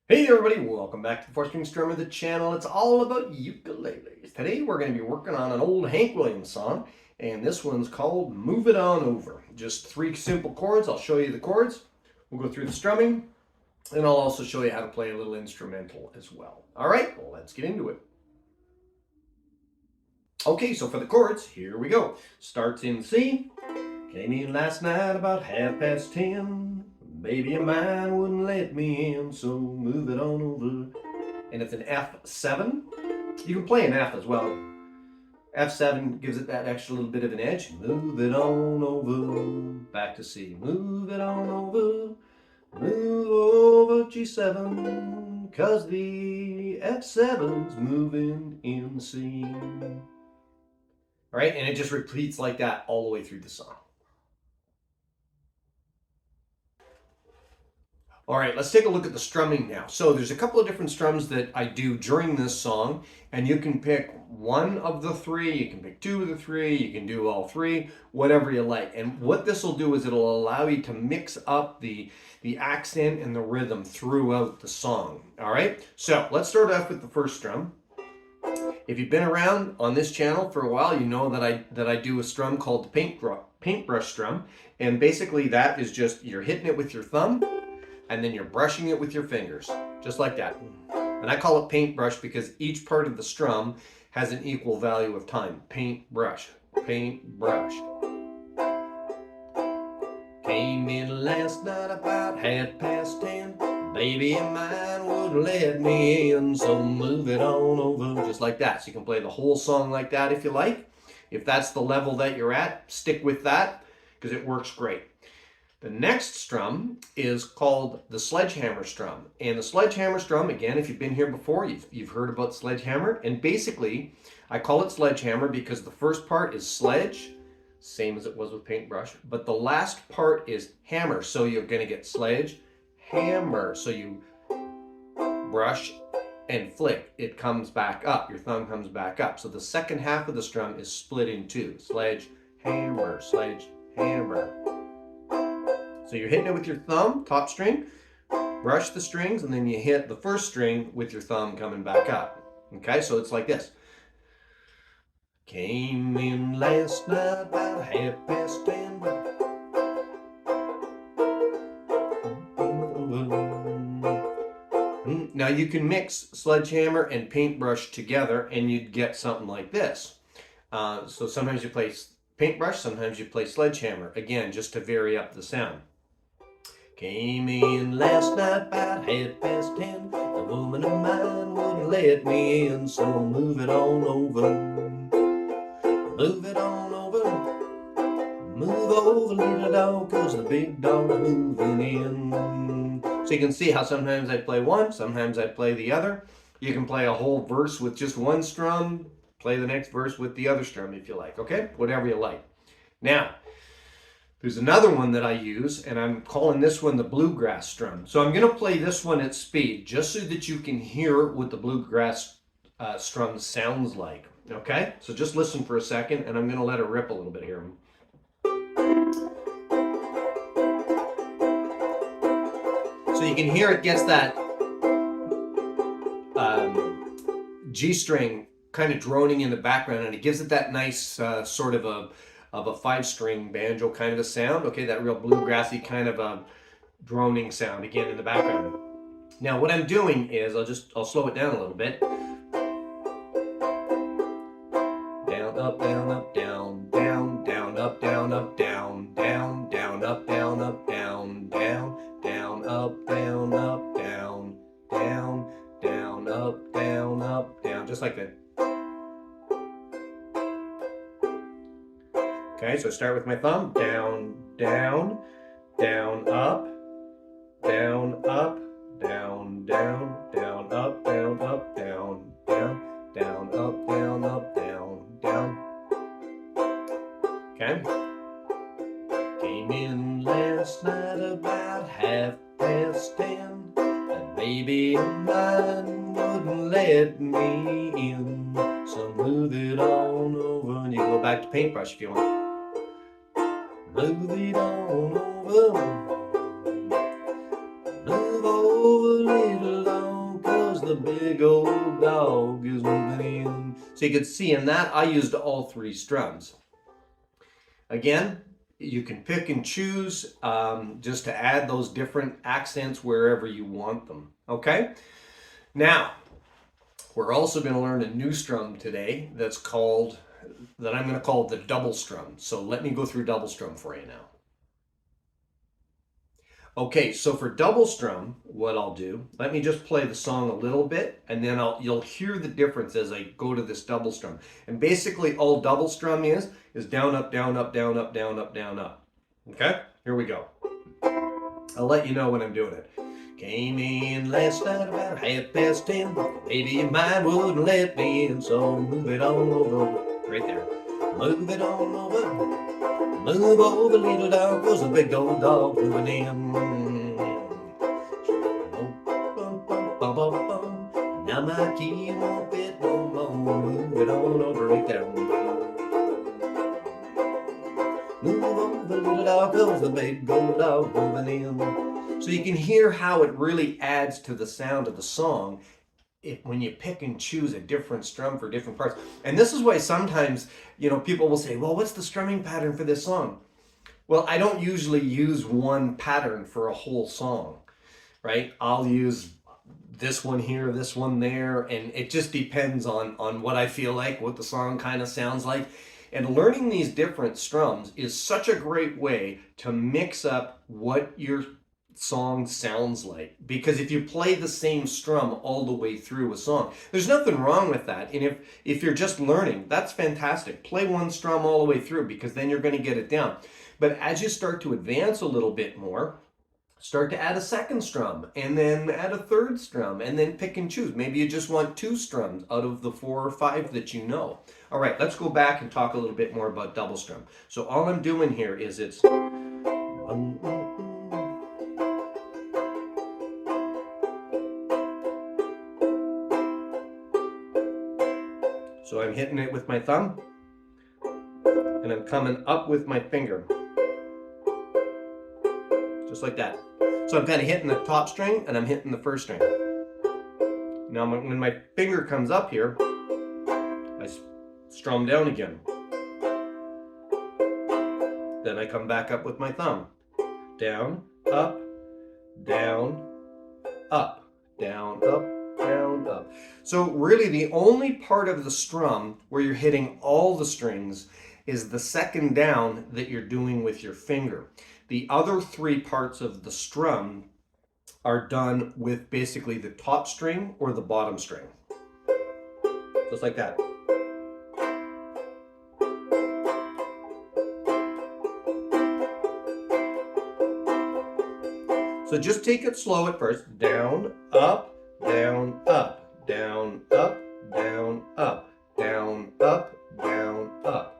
Hey everybody, welcome back to the 4-String Strummer, the channel. It's all about ukuleles. Today we're going to be working on an old Hank Williams song, and this one's called Move It On Over. Just 3 simple chords. I'll show you the chords. We'll go through the strumming, and I'll also show you how to play a little instrumental as well. All right, well, let's get into it. Okay, so for the chords, here we go. Starts in C. Came in last night about 10:30. Baby of mine wouldn't let me in, so move it on over. And it's an F7. You can play an F as well. F7 gives it that extra little bit of an edge. Move it on over. Back to C. Move it on over. Move over G7, 'cause the F7's moving in C. All right, and it just repeats like that all the way through the song. All right, let's take a look at the strumming now. So there's a couple of different strums that I do during this song, and you can pick one of the 3, you can pick 2 of the 3, you can do all 3, whatever you like. And what this will do is it'll allow you to mix up the accent and the rhythm throughout the song. All right, so let's start off with the first strum. If you've been around on this channel for a while, you know that I do a strum called the paintbrush strum, and basically that is just you're hitting it with your thumb, and then you're brushing it with your fingers, just like that. And I call it paintbrush because each part of the strum has an equal value of time. Paintbrush, paintbrush. Came in last night about 10:30. Baby of mine wouldn't let me in, so move it on over, just like that. So you can play the whole song like that if you like. If that's the level that you're at, stick with that because it works great. The next strum is called the sledgehammer strum. And the sledgehammer strum, again, if you've been here before, you've heard about sledgehammer. And basically, I call it sledgehammer because the first part is sledge, same as it was with paintbrush, but the last part is hammer. So you're going to get sledge, hammer. So you brush and flick. It comes back up. Your thumb comes back up. So the second half of the strum is split in 2. Sledge, hammer, sledge, hammer. So you're hitting it with your thumb, top string, brush the strings, and then you hit the first string with your thumb coming back up. Okay, so it's like this. Came in last night about 10:30. Now you can mix sledgehammer and paintbrush together and you'd get something like this. So sometimes you play paintbrush, sometimes you play sledgehammer. Again, just to vary up the sound. Came in last night about 10:30. The woman of mine wouldn't let me in, so move it on over. Move it on over. Move over, little dog, 'cause the big dog's moving in. So you can see how sometimes I play one, sometimes I play the other. You can play a whole verse with just one strum, play the next verse with the other strum if you like, okay? Whatever you like. Now, there's another one that I use, and I'm calling this one the Bluegrass Strum. So I'm going to play this one at speed, just so that you can hear what the Bluegrass Strum sounds like. Okay? So just listen for a second, and I'm going to let it rip a little bit here. So you can hear it gets that G string kind of droning in the background, and it gives it that nice sort of a 5-string banjo kind of a sound, okay, that real bluegrassy kind of a droning sound again in the background. Now what I'm doing is I'll slow it down a little bit. Down, up, down, up, down, down, down, up, down, up, down, down, down, up, down, up, down, down, down, up, down, up, down, down, down, up, down, just like that. Okay, so start with my thumb, down, down, down, up, down, up, down, down, down, up, down, up, down, down, down, up, down, up, down, down. Okay. Came in last night about 10:30. That baby of mine wouldn't let me in, so move it on over. And you can go back to paintbrush if you want. Move it on over. Move over, little a big old dog is moving in. So you can see in that I used all three strums. Again, you can pick and choose just to add those different accents wherever you want them. Okay? Now, we're also going to learn a new strum today that I'm going to call the double strum. So let me go through double strum for you now. Okay, so for double strum, what I'll do, let me just play the song a little bit, and then you'll hear the difference as I go to this double strum. And basically all double strum is down, up, down, up, down, up, down, up, down, up. Okay, here we go. I'll let you know when I'm doing it. Came in last night about 10:30. Baby of mine wouldn't let me in, so move it on over. Right there. Move it on over. Move over, little dog, 'cause a big old dog moving in. Now my key won't fit no more. Move it on over right there. Move over, little dog, 'cause a big old dog moving in. So you can hear how it really adds to the sound of the song when you pick and choose a different strum for different parts. And this is why sometimes, people will say, well, what's the strumming pattern for this song? Well, I don't usually use one pattern for a whole song, right? I'll use this one here, this one there, and it just depends on what I feel like, what the song kind of sounds like. And learning these different strums is such a great way to mix up what your song sounds like, because if you play the same strum all the way through a song, there's nothing wrong with that. And if you're just learning, that's fantastic. Play one strum all the way through, because then you're going to get it down. But as you start to advance a little bit more, start to add a second strum, and then add a third strum, and then pick and choose. Maybe you just want 2 strums out of the 4 or 5 that you know. All right, let's go back and talk a little bit more about double strum. So all I'm doing here is it's so I'm hitting it with my thumb, and I'm coming up with my finger. Just like that. So I'm kind of hitting the top string, and I'm hitting the first string. Now when my finger comes up here, I strum down again. Then I come back up with my thumb. Down, up, down, up, down, up, down, up. So really the only part of the strum where you're hitting all the strings is the second down that you're doing with your finger. The other 3 parts of the strum are done with basically the top string or the bottom string. Just like that. So just take it slow at first. Down, up, down, up, down, up, down, up, down, up, down, up.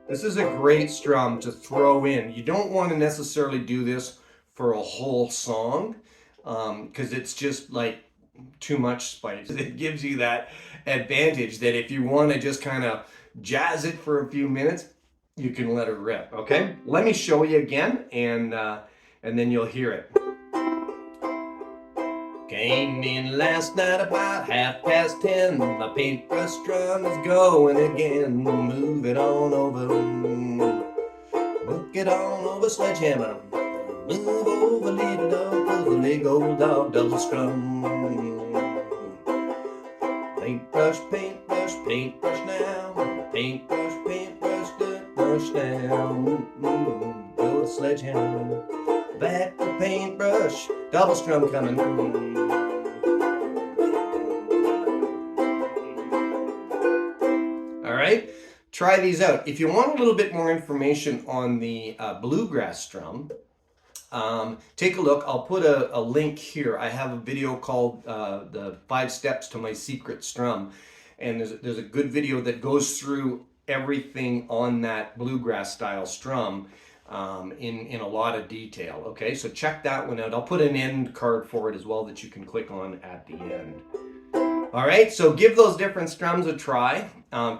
This is a great strum to throw in. You don't want to necessarily do this for a whole song, because it's just like too much spice. It gives you that advantage that if you want to just kind of jazz it for a few minutes, you can let it rip. Okay, let me show you again, and then you'll hear it. Came in last night about 10:30. My paintbrush strum is going again. Move it on over. Look it on over, sledgehammer. Move over, little dog, 'cause the big old dog double strum. Paintbrush, paintbrush, paintbrush now. Paintbrush, paintbrush, paintbrush now. Go to sledgehammer. Back to paintbrush, double strum coming. All right, try these out. If you want a little bit more information on the Bluegrass Strum, take a look. I'll put a link here. I have a video called the 5 Steps to My Secret Strum, and there's a good video that goes through everything on that bluegrass style strum in a lot of detail. Okay, so check that one out. I'll put an end card for it as well that you can click on at the end. All right, so give those different strums a try.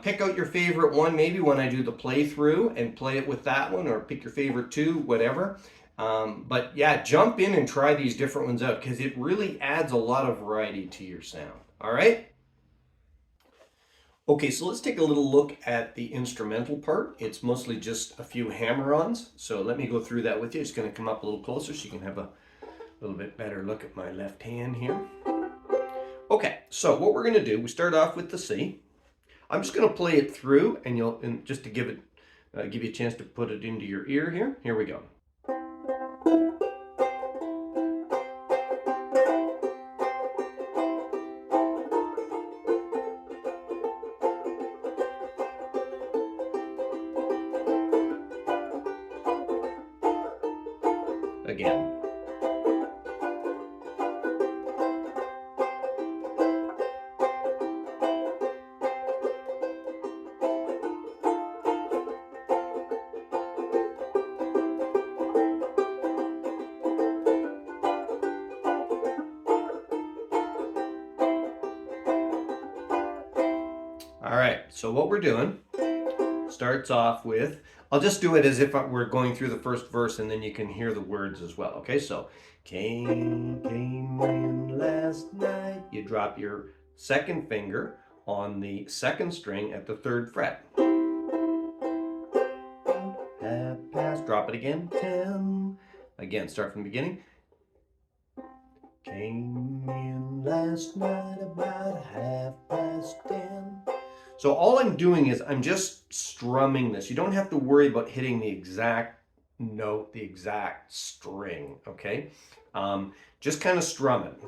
Pick out your favorite one, maybe when I do the playthrough, and play it with that one, or pick your favorite two, whatever. But yeah, jump in and try these different ones out because it really adds a lot of variety to your sound. All right? Okay, so let's take a little look at the instrumental part. It's mostly just a few hammer-ons. So let me go through that with you. It's going to come up a little closer so you can have a little bit better look at my left hand here. Okay, so what we're going to do, we start off with the C. I'm just going to play it through, and just to give you a chance to put it into your ear here. Here we go. Again. All right, so what we're doing starts off with, I'll just do it as if we're going through the first verse and then you can hear the words as well. Okay, so came in last night. You drop your second finger on the second string at the third fret. Half past, drop it again, 10. Again, start from the beginning. Came in last night about 10:30. So all I'm doing is I'm just strumming this. You don't have to worry about hitting the exact note, the exact string, okay? Just kind of strum it.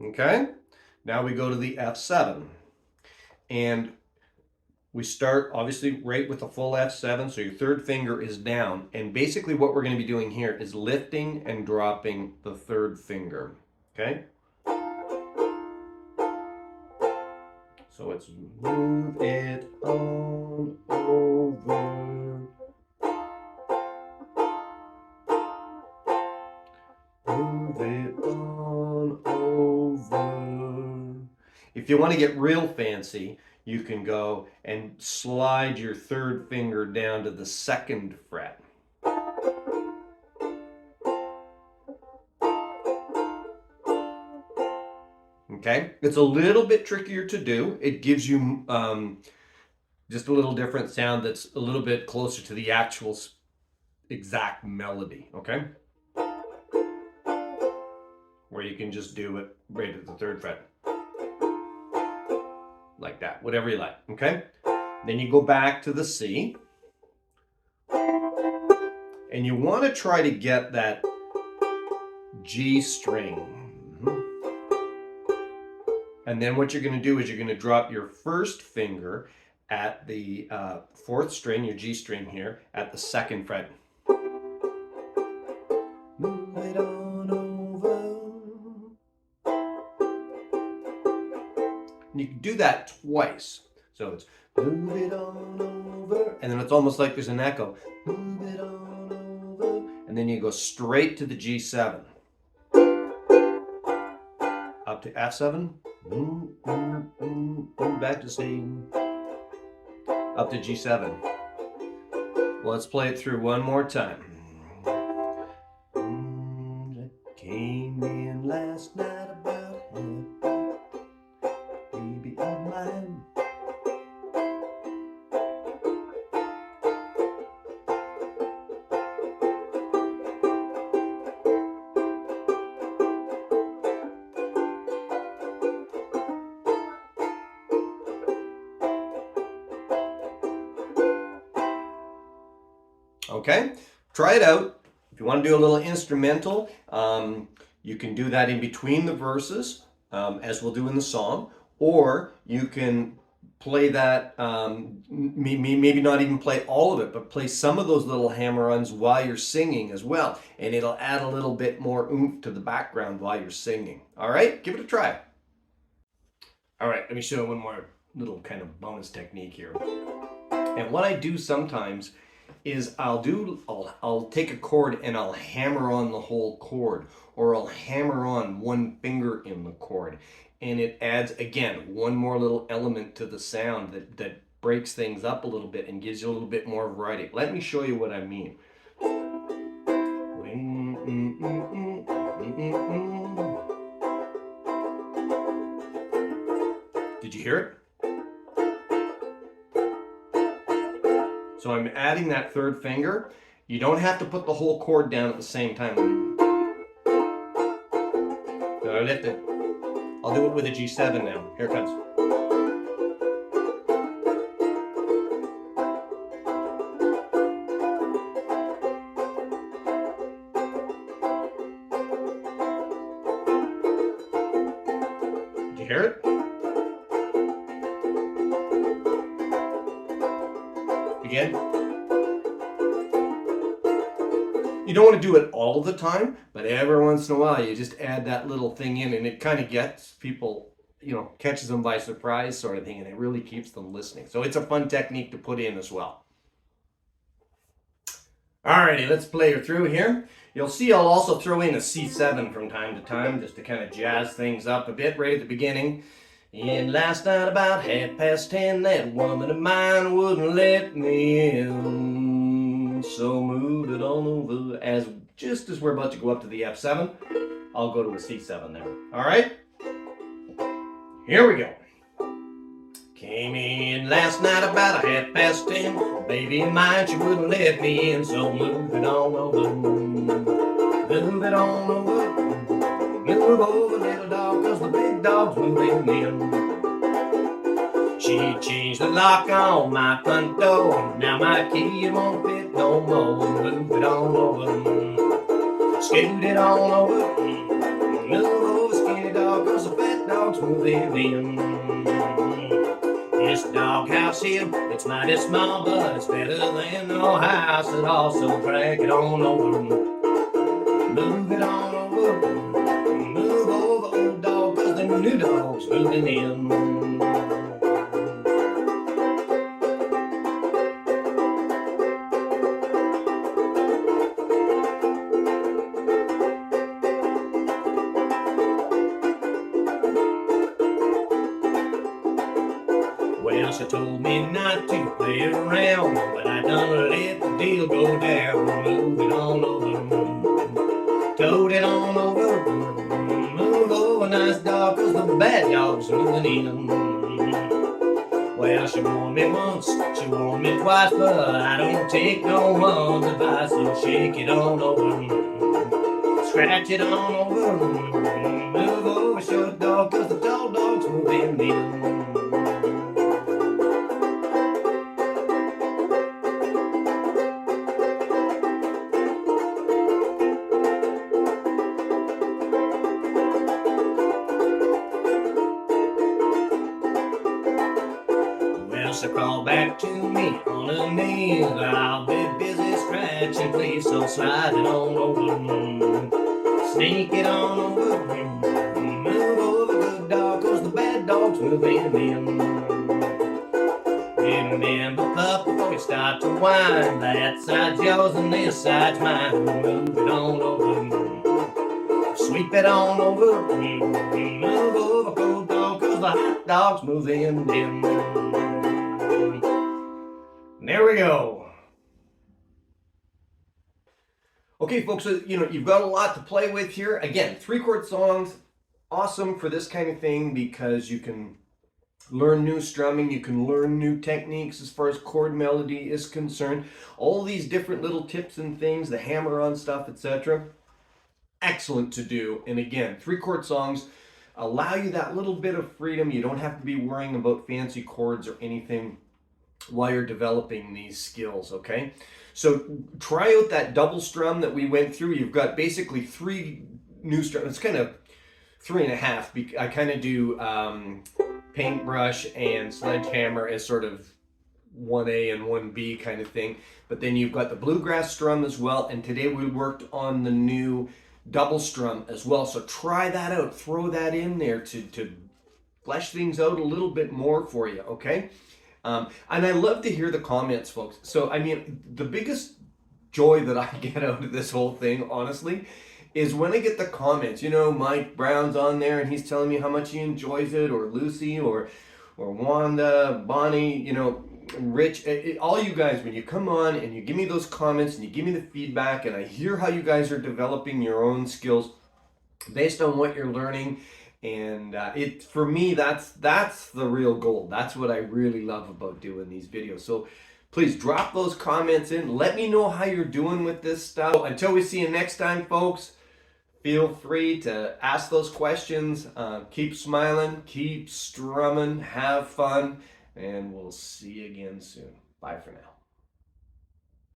Okay? Now we go to the F7. And we start obviously right with a full F7, so your third finger is down. And basically what we're going to be doing here is lifting and dropping the third finger. Okay? So it's move it on over. Move it on over. If you want to get real fancy, you can go and slide your third finger down to the second fret. Okay, it's a little bit trickier to do. It gives you just a little different sound that's a little bit closer to the actual exact melody, okay? Where you can just do it right at the third fret. Like that, whatever you like, okay? Then you go back to the C. And you want to try to get that G string. And then what you're going to do is you're going to drop your first finger at the fourth string, your G string here, at the second fret. Move it on over. And you can do that twice. So it's move it on over, and then it's almost like there's an echo. Move it on over, and then you go straight to the G7. Up to F7. Back to C. Up to G7. Let's play it through one more time. Came in last night about baby of mine. Okay, try it out. If you want to do a little instrumental, you can do that in between the verses, as we'll do in the song, or you can play that, maybe not even play all of it, but play some of those little hammer-ons while you're singing as well. And it'll add a little bit more oomph to the background while you're singing. All right, give it a try. All right, let me show you one more little kind of bonus technique here. And what I do sometimes is I'll take a chord and I'll hammer on the whole chord, or I'll hammer on one finger in the chord, and it adds, again, one more little element to the sound that breaks things up a little bit and gives you a little bit more variety. Let me show you what I mean. Did you hear it? So I'm adding that third finger. You don't have to put the whole chord down at the same time. So I lift it. I'll do it with a G7 now. Here it comes. Did you hear it? Again. You don't want to do it all the time, but every once in a while you just add that little thing in, and it kind of gets people, catches them by surprise sort of thing, and it really keeps them listening. So it's a fun technique to put in as well. Alrighty, let's play her through here. You'll see I'll also throw in a C7 from time to time just to kind of jazz things up a bit right at the beginning. And last night about 10:30, that woman of mine wouldn't let me in. So moved it on over. Just as we're about to go up to the F7, I'll go to a C7 there. All right? Here we go. Came in last night about 10:30. Baby of mine, she wouldn't let me in. So move it on over. Move it on over. Move over, little dog, 'cause the big dog's moving in. She changed the lock on my front door. Now my key won't fit no more. Move it on over. Scoot it on over. Move over, skinny dog, 'cause the fat dog's moving in. This doghouse here, it's mighty small, but it's better than no house at all. So drag it on over. Move it on over. Move over, old dog, 'cause the new dog's moving in. Well, she told me not to play around, but I done let the deal go down. Move it on over. Toad it on over. Move over, nice dog, 'cause the bad dog's moving in. Well, she warned me once, she warned me twice, but I don't take no one's advice. So shake it on over. Scratch it on over. Move over, short dog, 'cause the tall dog's moving in. She crawled back to me on her knees. I'll be busy scratching, please, so slide it on over. Sneak it on over. Move over, good dog, 'cause the bad dog's moving in. Remember, pup, before you start to whine, that side's yours and this side's mine. Move it on over. Sweep it on over. Move over, good dog, 'cause the hot dog's moving in. There we go. Okay, folks, so, you've got a lot to play with here. Again, 3-chord songs, awesome for this kind of thing because you can learn new strumming, you can learn new techniques as far as chord melody is concerned. All these different little tips and things, the hammer-on stuff, etc. Excellent to do. And again, 3-chord songs allow you that little bit of freedom. You don't have to be worrying about fancy chords or anything while you're developing these skills, okay? So try out that double strum that we went through. You've got basically 3 new strums. It's kind of 3.5. I kind of do paintbrush and sledgehammer as sort of 1A and 1B kind of thing. But then you've got the Bluegrass Strum as well. And today we worked on the new double strum as well. So try that out. Throw that in there to flesh things out a little bit more for you, okay? And I love to hear the comments, folks. So, I mean, the biggest joy that I get out of this whole thing, honestly, is when I get the comments. You know, Mike Brown's on there and he's telling me how much he enjoys it, or Lucy, or Wanda, Bonnie, you know, Rich, all you guys, when you come on and you give me those comments and you give me the feedback, and I hear how you guys are developing your own skills based on what you're learning, and it, for me, that's the real goal. That's what I really love about doing these videos. So please drop those comments in. Let me know how you're doing with this stuff. So until we see you next time, folks, feel free to ask those questions. Keep smiling, keep strumming, have fun, and we'll see you again soon. Bye for now.